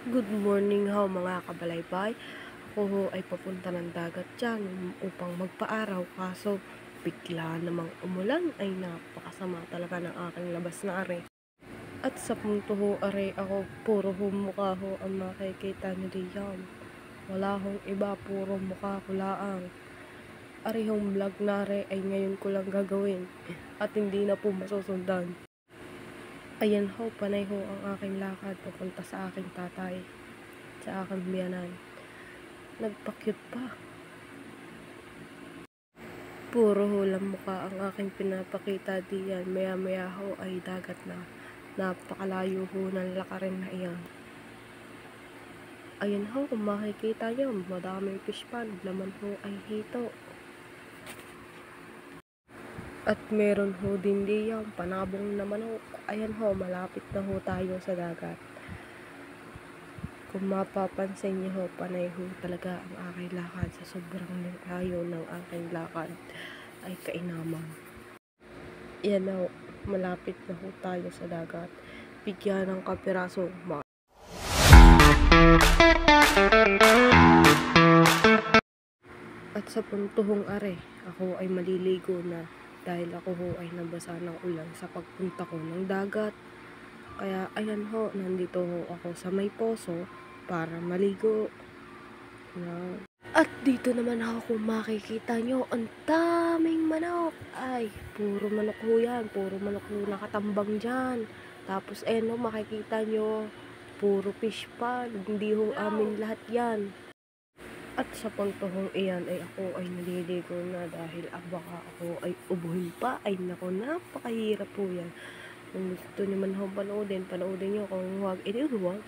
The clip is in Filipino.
Good morning ho mga kabalaybay. Ako ho ay papunta ng dagat dyan upang magpaaraw, kaso bigla namang umulan, ay napakasama talaga ng aking labas na are. At sa punto ho are ako, puro ho mukha ho ang makikita nyo diyan. Wala hong iba, puro mukha ko laang. Are hong vlog na are ay ngayon ko lang gagawin at hindi na po masusundan. Ayan ho, panay ho ang aking lakad papunta sa aking tatay, sa aking biyanan. Nagpa-cute pa. Puro hulang mukha ang aking pinapakita diyan. Maya maya ho ay dagat na. Napakalayo ho ng lakarin na iyan. Ayan ho, kung makikita nyo, madaming fish pond. Laman ho ay hito. At meron ho din diyan panabong na manok. Ayan ho, malapit na ho tayo sa dagat. Kung mapapansin niyo ho, panay ho talaga ang aking lakad. Sa sobrang layo ng aking lakad ay kainaman. Yan ho, malapit na ho tayo sa dagat. Bigyan ng kapiraso. At sa puntong are, ako ay maliligo na dahil ako ho ay nabasa ng ulan sa pagpunta ko ng dagat. Kaya ayan ho, nandito ho ako sa may poso para maligo. Yan. At dito naman ho, kung makikita nyo, ang daming manok. Ay, puro manok ho yan. Puro manok ho nakatambang dyan. Tapos ayan ho, makikita nyo, puro fish pond. Hindi ho amin lahat yan. At sa puntong iyan ay ako ay naliligo na dahil baka ako ay ubuhin pa. Ay nako, napakahirap po yan. Kung gusto nyo man ho panoodin nyo. Kung huwag, edi huwag.